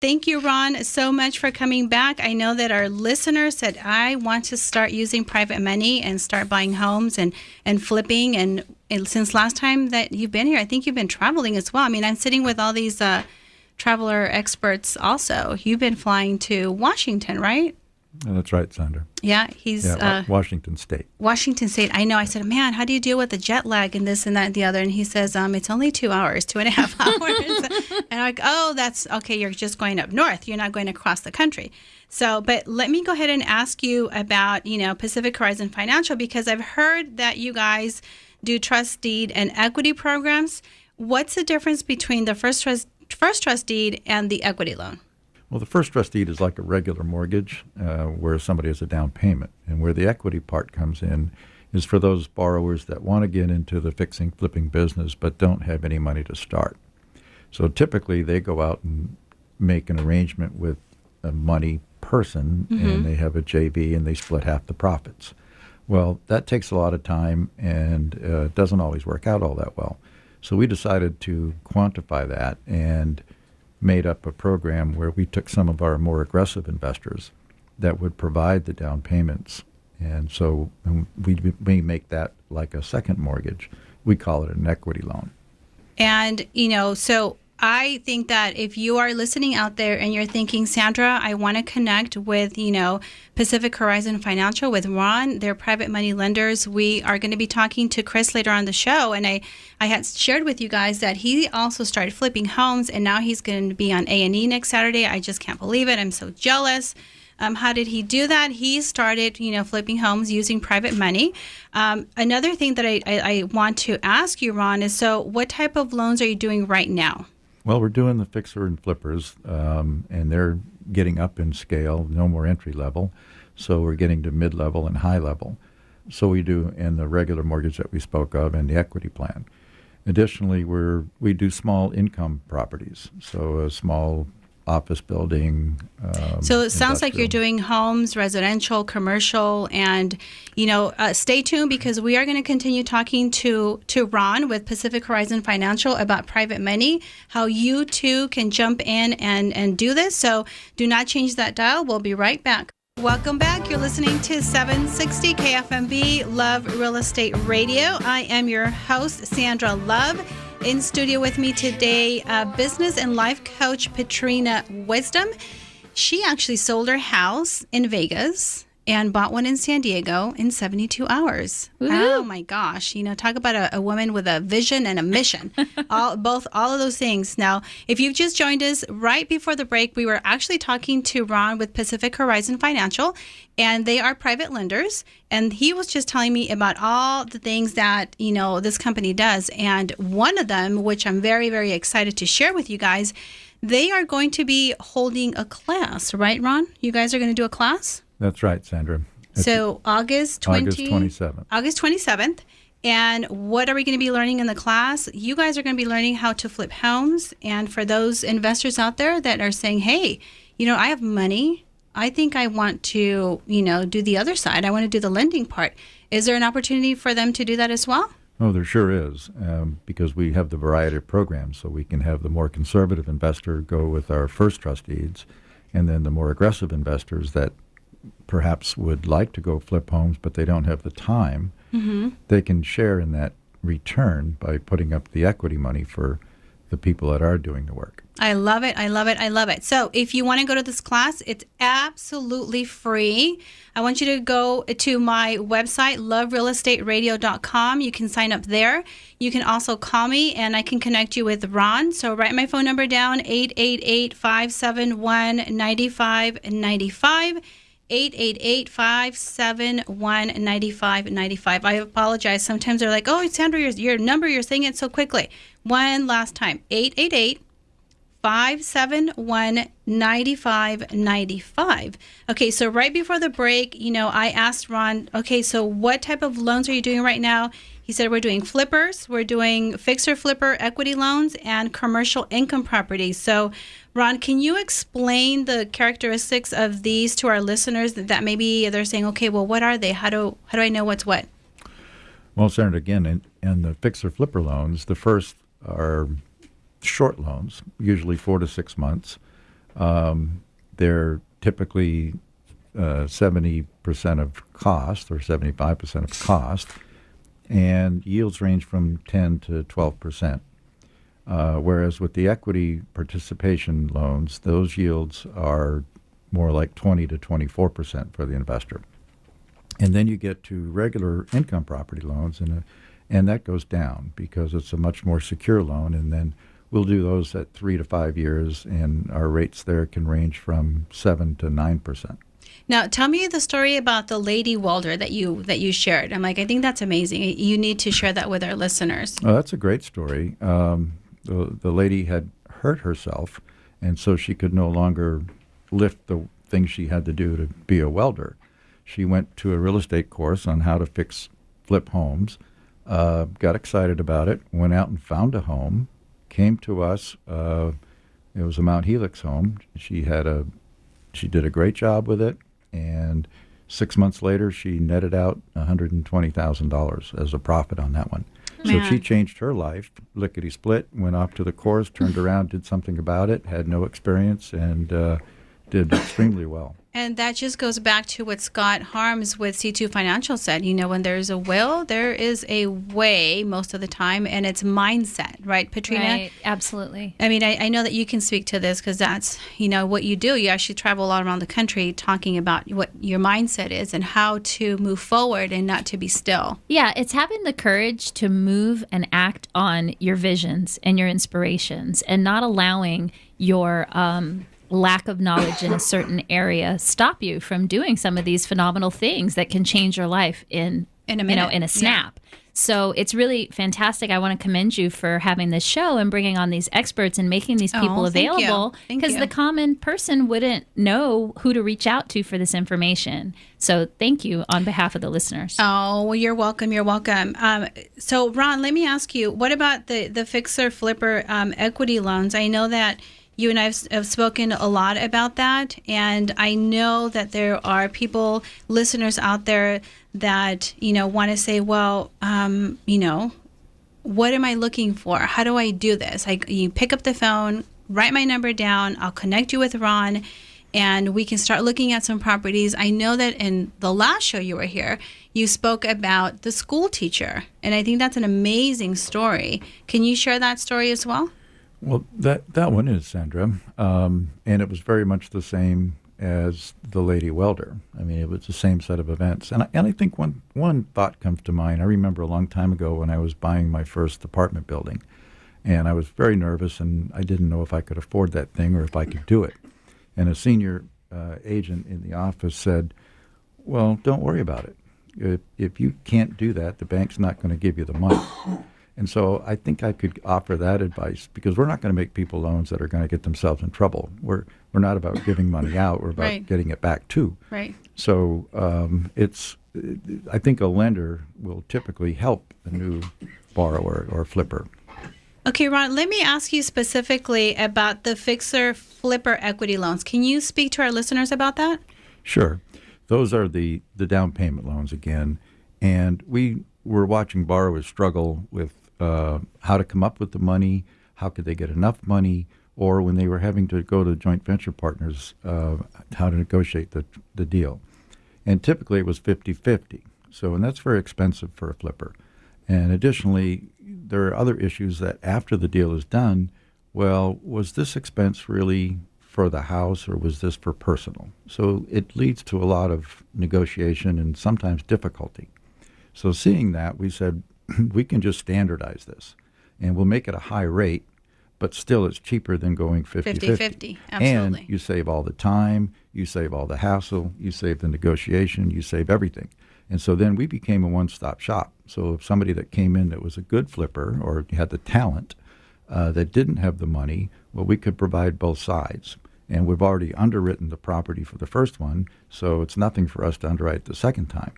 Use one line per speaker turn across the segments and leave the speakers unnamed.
Thank you, Ron, so much for coming back. I know that our listeners said, I want to start using private money and start buying homes and flipping. And since last time that you've been here, I think you've been traveling as well. I mean, I'm sitting with all these traveler experts also. You've been flying to Washington, right?
That's right, Sandra.
Yeah, he's
Washington State.
Washington State. I know. I said, man, how do you deal with the jet lag and this and that and the other? And he says, it's only 2 hours, 2.5 hours. And I'm like, oh, that's okay. You're just going up north. You're not going across the country. So, but let me go ahead and ask you about, Pacific Horizon Financial, because I've heard that you guys do trust deed and equity programs. What's the difference between the first trust deed and the equity loan?
Well, the first trust deed is like a regular mortgage where somebody has a down payment. And where the equity part comes in is for those borrowers that want to get into the fixing, flipping business but don't have any money to start. So typically they go out and make an arrangement with a money person, and they have a JV and they split half the profits. Well, that takes a lot of time and doesn't always work out all that well. So we decided to quantify that and made up a program where we took some of our more aggressive investors that would provide the down payments. And so we make that like a second mortgage. We call it an equity loan.
And, so I think that if you are listening out there and you're thinking, Sandra, I want to connect with, Pacific Horizon Financial, with Ron, their private money lenders. We are going to be talking to Chris later on the show. And I had shared with you guys that he also started flipping homes, and now he's going to be on A&E next Saturday. I just can't believe it. I'm so jealous. How did he do that? He started, flipping homes using private money. Another thing that I want to ask you, Ron, is so what type of loans are you doing right now?
Well, we're doing the fixer and flippers, and they're getting up in scale, no more entry level. So we're getting to mid-level and high level. So we do in the regular mortgage that we spoke of and the equity plan. Additionally, we do small income properties, so a small office building.
So it sounds like you're doing homes, residential, commercial, and, stay tuned because we are going to continue talking to Ron with Pacific Horizon Financial about private money, how you too can jump in and do this. So do not change that dial. We'll be right back. Welcome back. You're listening to 760 KFMB Love Real Estate Radio. I am your host, Sandra Love. In studio with me today, business and life coach Petrina Wisdom. She actually sold her house in Vegas and bought one in San Diego in 72 hours. Woo-hoo. Oh my gosh. Talk about a woman with a vision and a mission. all of those things. Now, if you've just joined us right before the break, we were actually talking to Ron with Pacific Horizon Financial, and they are private lenders. And he was just telling me about all the things that, this company does. And one of them, which I'm very, very excited to share with you guys, they are going to be holding a class, right, Ron? You guys are going to do a class?
That's right, Sandra.
So August
27th.
August 27th. And what are we going to be learning in the class? You guys are going to be learning how to flip homes. And for those investors out there that are saying, hey, I have money. I think I want to, do the other side. I want to do the lending part. Is there an opportunity for them to do that as well?
Oh, there sure is, because we have the variety of programs. So we can have the more conservative investor go with our first trust deeds, and then the more aggressive investors that perhaps would like to go flip homes, but they don't have the time, they can share in that return by putting up the equity money for the people that are doing the work.
I love it. I love it. I love it. So if you want to go to this class, it's absolutely free. I want you to go to my website, loverealestateradio.com. You can sign up there. You can also call me, and I can connect you with Ron. So write my phone number down, 888-571-9595. 888-571-9595. I apologize. Sometimes they're like, oh, Sandra, your number, you're saying it so quickly. One last time, 888-571-9595. Okay, so right before the break, I asked Ron, okay, so what type of loans are you doing right now? He said we're doing flippers, we're doing fixer-flipper equity loans, and commercial income properties. So, Ron, can you explain the characteristics of these to our listeners that maybe they're saying, okay, well, what are they? How do I know what's what?
Well, Senator, again, in the fixer-flipper loans, the first are short loans, usually 4 to 6 months. They're typically 70% of cost or 75% of cost, and yields range from 10 to 12%. Whereas with the equity participation loans, those yields are more like 20 to 24% for the investor. And then you get to regular income property loans, and that goes down because it's a much more secure loan. And then we'll do those at 3 to 5 years, and our rates there can range from 7 to 9%.
Now, tell me the story about the lady welder that you shared. I'm like, I think that's amazing. You need to share that with our listeners.
Oh, that's a great story. The lady had hurt herself, and so she could no longer lift the things she had to do to be a welder. She went to a real estate course on how to flip homes, got excited about it, went out and found a home, came to us. It was a Mount Helix home. She did a great job with it, and 6 months later, she netted out $120,000 as a profit on that one.
Man.
So she changed her life, lickety-split, went off to the course, turned around, did something about it, had no experience, and did extremely well.
And that just goes back to what Scott Harms with C2 Financial said. When there's a will, there is a way most of the time, and it's mindset, right, Patrina?
Right, absolutely.
I mean, I know that you can speak to this because that's, what you do. You actually travel a lot around the country talking about what your mindset is and how to move forward and not to be still.
Yeah, it's having the courage to move and act on your visions and your inspirations and not allowing your lack of knowledge in a certain area stop you from doing some of these phenomenal things that can change your life in
a minute.
In a snap. Yeah. So it's really fantastic. I want to commend you for having this show and bringing on these experts and making these people available, because the common person wouldn't know who to reach out to for this information. So thank you on behalf of the listeners.
Oh, well, you're welcome. You're welcome. So Ron, let me ask you, what about the fixer flipper equity loans? I know that you and I have spoken a lot about that, and I know that there are listeners out there that, want to say, well, what am I looking for? How do I do this? You pick up the phone, write my number down, I'll connect you with Ron, and we can start looking at some properties. I know that in the last show you were here, you spoke about the school teacher, and I think that's an amazing story. Can you share that story as well?
Well, that one is, Sandra, and it was very much the same as the lady welder. I mean, it was the same set of events. And I think one thought comes to mind. I remember a long time ago when I was buying my first apartment building, and I was very nervous, and I didn't know if I could afford that thing or if I could do it. And a senior agent in the office said, well, don't worry about it. If you can't do that, the bank's not going to give you the money. And so I think I could offer that advice, because we're not going to make people loans that are going to get themselves in trouble. We're not about giving money out. We're about getting it back too.
Right.
So I think a lender will typically help a new borrower or flipper.
Okay, Ron, let me ask you specifically about the fixer flipper equity loans. Can you speak to our listeners about that?
Sure. Those are the down payment loans again. And we were watching borrowers struggle with how to come up with the money, how could they get enough money, or when they were having to go to joint venture partners, how to negotiate the deal. And typically it was 50-50. And that's very expensive for a flipper. And additionally, there are other issues that after the deal is done, well, was this expense really for the house or was this for personal? So it leads to a lot of negotiation and sometimes difficulty. So seeing that, we said, we can just standardize this, and we'll make it a high rate, but still it's cheaper than going 50-50.
Absolutely.
And you save all the time, you save all the hassle, you save the negotiation, you save everything. And so then we became a one-stop shop. So if somebody that came in that was a good flipper or had the talent that didn't have the money, well, we could provide both sides. And we've already underwritten the property for the first one, so it's nothing for us to underwrite the second time.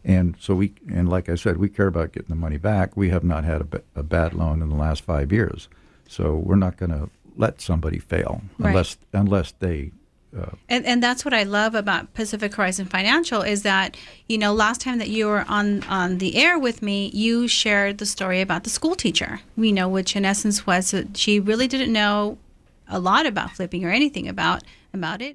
And so like I said, we care about getting the money back. We have not had a bad loan in the last 5 years. So we're not going to let somebody fail unless they.
And that's what I love about Pacific Horizon Financial is that, last time that you were on the air with me, you shared the story about the school teacher, which in essence was that she really didn't know a lot about flipping or anything about it.